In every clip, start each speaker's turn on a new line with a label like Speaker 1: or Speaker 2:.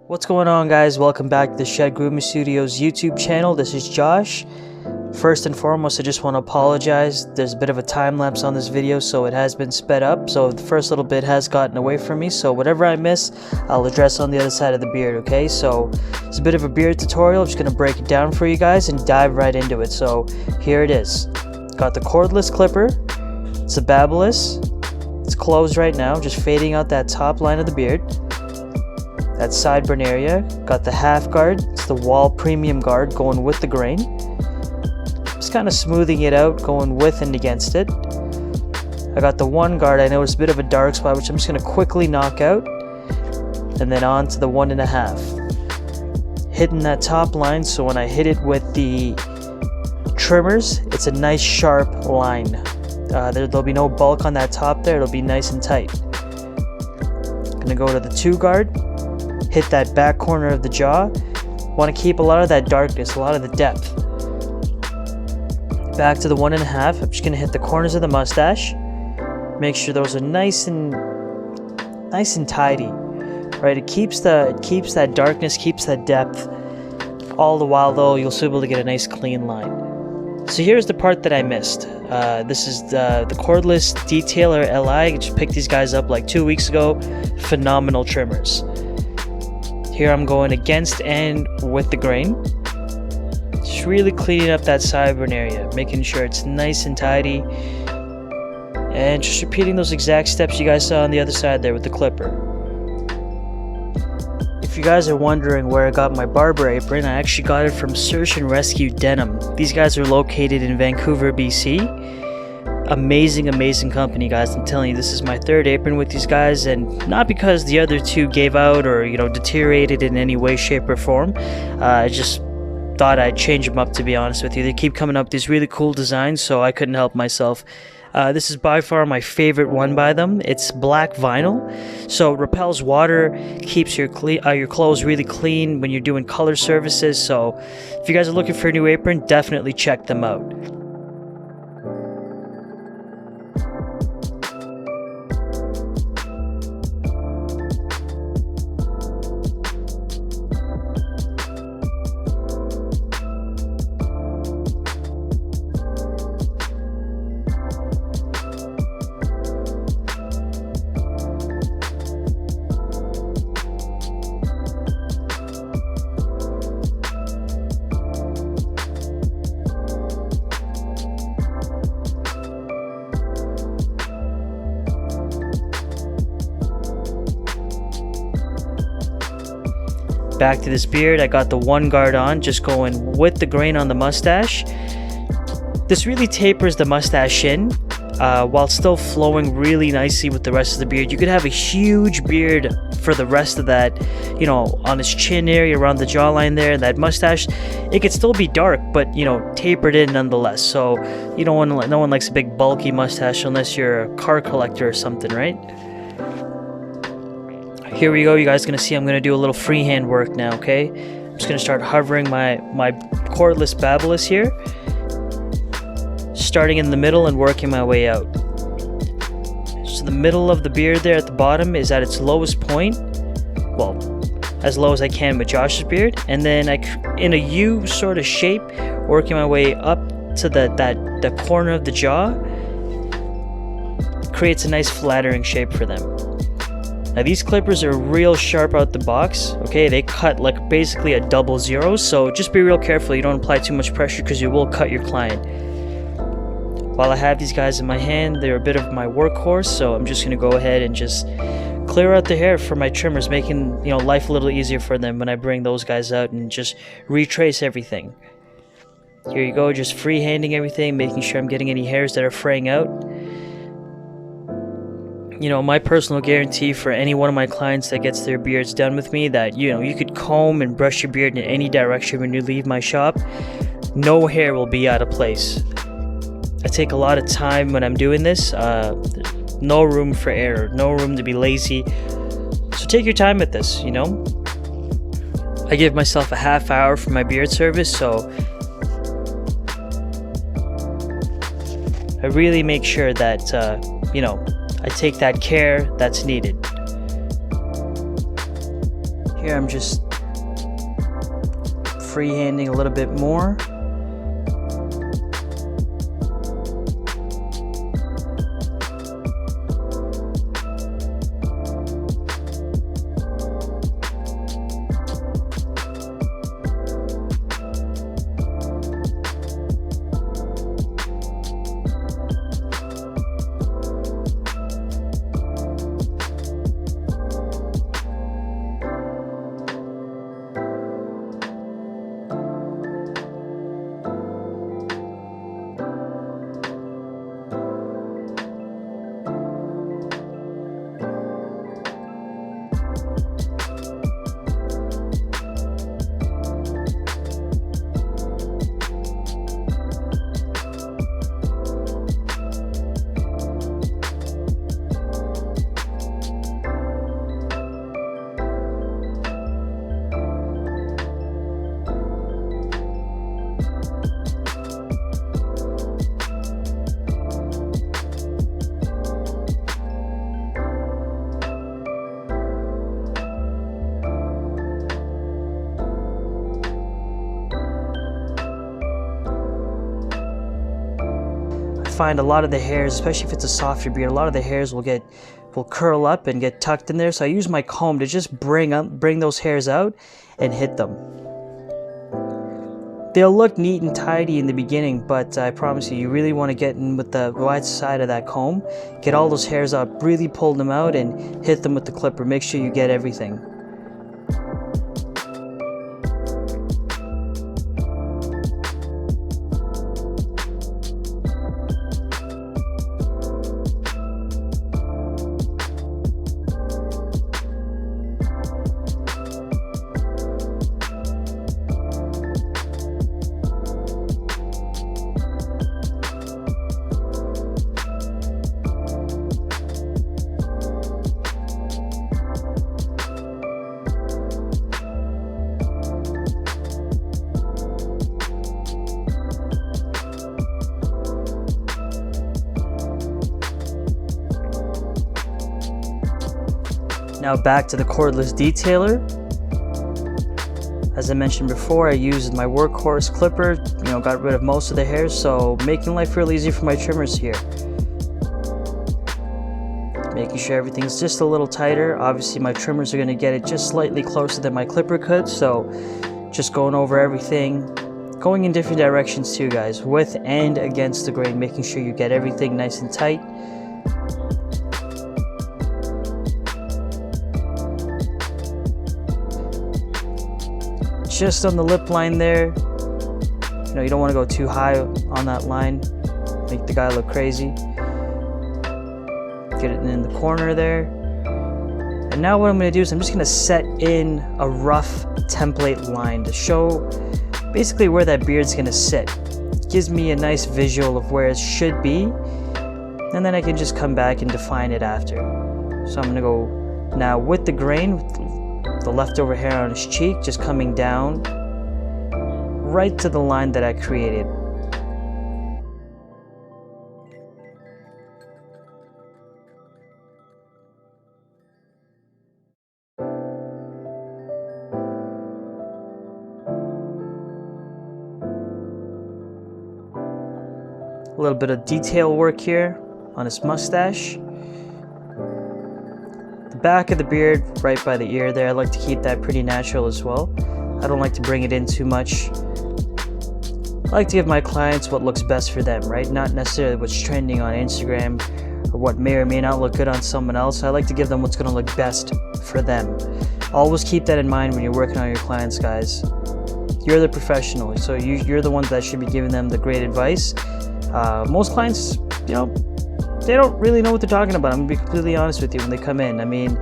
Speaker 1: What's going on, guys? Welcome back to the Shed Grooming Studio's YouTube channel. This is Josh. First and foremost, I just want to apologize. There's a bit of a time lapse on this video, so it has been sped up. So the first little bit has gotten away from me. So whatever I miss, I'll address on the other side of the beard, okay? So it's a bit of a beard tutorial. I'm just going to break it down for you guys and dive right into it. So here it is. Got the cordless clipper. It's a babbleless. It's closed right now, just fading out that top line of the beard. That sideburn area. Got the half guard. It's the wall premium guard going with the grain. Just kind of smoothing it out, going with and against it. I got the one guard. I noticed a bit of a dark spot, which I'm just going to quickly knock out. And then on to the 1.5. Hitting that top line, so when I hit it with the trimmers, it's a nice sharp line. There'll be no bulk on that top there. It'll be nice and tight. Gonna go to the 2 guard. Hit that back corner of the jaw. Want to keep a lot of that darkness, a lot of the depth. Back to the 1.5. I'm just gonna hit the corners of the mustache. Make sure those are nice and tidy. Right, it keeps that darkness, keeps that depth. All the while, though, you'll still be able to get a nice clean line. So here's the part that I missed. This is the cordless Detailer Li. I just picked these guys up like 2 weeks ago. Phenomenal trimmers. Here I'm going against and with the grain. Just really cleaning up that sideburn area, making sure it's nice and tidy. And just repeating those exact steps you guys saw on the other side there with the clipper. If you guys are wondering where I got my barber apron, I actually got it from Search and Rescue Denim. These guys are located in Vancouver, BC. Amazing company, guys. I'm telling you, this is my 3rd apron with these guys, and not because the other 2 gave out or deteriorated in any way, shape, or form. I just thought I'd change them up, to be honest with you. They keep coming up with these really cool designs, so I couldn't help myself. This is by far my favorite one by them. It's black vinyl, so it repels water, keeps your clothes really clean when you're doing color services. So if you guys are looking for a new apron, definitely check them out. Back to this beard, I got the 1 guard on, just going with the grain on the mustache. This really tapers the mustache in, while still flowing really nicely with the rest of the beard. You could have a huge beard for the rest of that, on his chin area, around the jawline there, that mustache. It could still be dark, but, tapered in nonetheless. So, no one likes a big bulky mustache unless you're a car collector or something, right? Here we go. You guys gonna see I'm gonna do a little freehand work now, okay? I'm just gonna start hovering my cordless babbleless here, starting in the middle and working my way out. So the middle of the beard there at the bottom is at its lowest point, well, as low as I can with Josh's beard, and then in a U sort of shape, working my way up to the corner of the jaw. Creates a nice flattering shape for them. Now these clippers are real sharp out the box, okay? They cut like basically a 00, so just be real careful. You don't apply too much pressure because you will cut your client. While I have these guys in my hand, they're a bit of my workhorse, so I'm just gonna go ahead and just clear out the hair for my trimmers, making life a little easier for them when I bring those guys out and just retrace everything. Here you go, just freehanding everything, making sure I'm getting any hairs that are fraying out. My personal guarantee for any one of my clients that gets their beards done with me, that you could comb and brush your beard in any direction when you leave my shop, no hair will be out of place. I take a lot of time when I'm doing this. No room for error, no room to be lazy. So take your time with this. I give myself a half hour for my beard service, so I really make sure that I take that care that's needed. Here I'm just freehanding a little bit more. Find a lot of the hairs, especially if it's a softer beard, a lot of the hairs will curl up and get tucked in there. So I use my comb to just bring those hairs out and hit them. They'll look neat and tidy in the beginning, but I promise you, you really want to get in with the wide side of that comb, get all those hairs up, really pull them out and hit them with the clipper. Make sure you get everything. Now back to the cordless detailer. As I mentioned before, I used my workhorse clipper, got rid of most of the hairs, so making life real easy for my trimmers here. Making sure everything's just a little tighter. Obviously my trimmers are going to get it just slightly closer than my clipper could, so just going over everything, going in different directions too, guys, with and against the grain, making sure you get everything nice and tight. Just on the lip line there, you don't want to go too high on that line, make the guy look crazy. Get it in the corner there. And now what I'm going to do is I'm just going to set in a rough template line to show basically where that beard's going to sit. It gives me a nice visual of where it should be, and then I can just come back and define it after. So I'm going to go now with the grain, the leftover hair on his cheek, just coming down right to the line that I created. A little bit of detail work here on his mustache. Back of the beard, right by the ear there, I like to keep that pretty natural as well. I don't like to bring it in too much. I like to give my clients what looks best for them, right? Not necessarily what's trending on Instagram or what may or may not look good on someone else. I like to give them what's going to look best for them. Always keep that in mind when you're working on your clients, guys. You're the professional, so you're the one that should be giving them the great advice. Most clients, they don't really know what they're talking about. I'm going to be completely honest with you when they come in. I mean,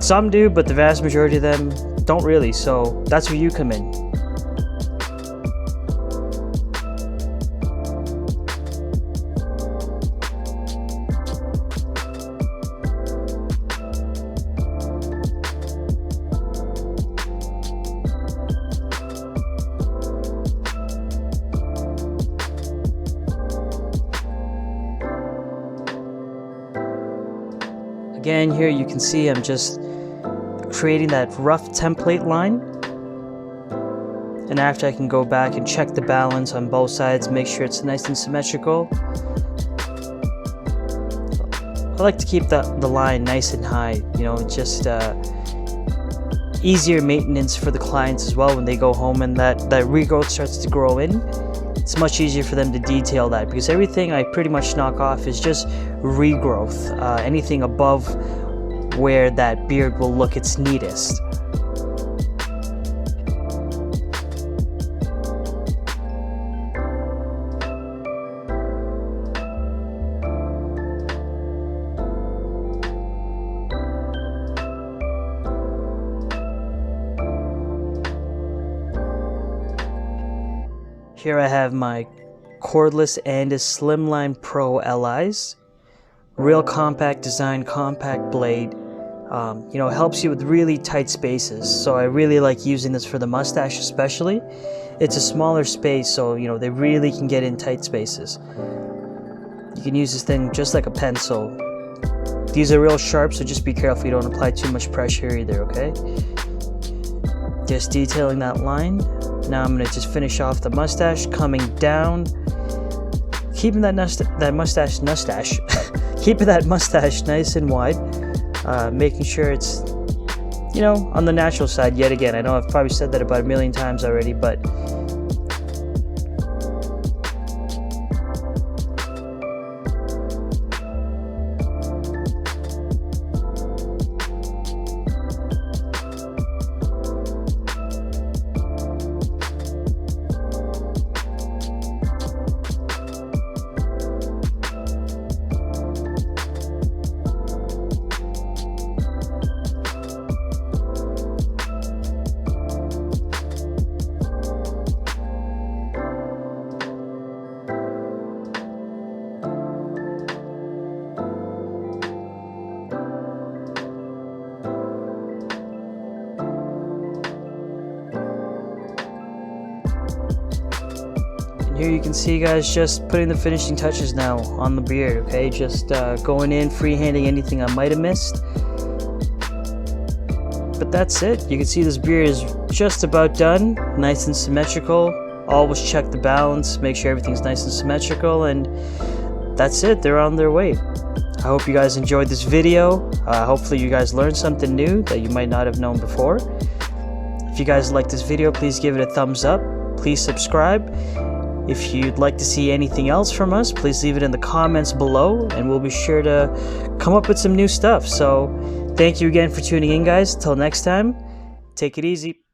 Speaker 1: some do, but the vast majority of them don't really. So that's where you come in. Again, here you can see I'm just creating that rough template line. And after, I can go back and check the balance on both sides, make sure it's nice and symmetrical. I like to keep the line nice and high, you know, just easier maintenance for the clients as well when they go home and that regrowth starts to grow in. It's much easier for them to detail that, because everything I pretty much knock off is just regrowth. Anything above where that beard will look its neatest. Here I have my cordless and Slimline Pro LIs. Real compact design, compact blade. You know, helps you with really tight spaces. So I really like using this for the mustache especially. It's a smaller space, so you know, they really can get in tight spaces. You can use this thing just like a pencil. These are real sharp, so just be careful you don't apply too much pressure either, okay? Just detailing that line. Now I'm going to just finish off the mustache, coming down, keeping that mustache keeping that mustache nice and wide, making sure it's, you know, on the natural side yet again. I know I've probably said that about a million times already, but here you can see, guys, just putting the finishing touches now on the beard, okay? Just going in, freehanding anything I might have missed. But that's it. You can see this beard is just about done. Nice and symmetrical. Always check the balance, make sure everything's nice and symmetrical, and that's it. They're on their way. I hope you guys enjoyed this video. Hopefully you guys learned something new that you might not have known before. If you guys like this video, please give it a thumbs up. Please subscribe. If you'd like to see anything else from us, please leave it in the comments below, and we'll be sure to come up with some new stuff. So thank you again for tuning in, guys. Till next time, take it easy.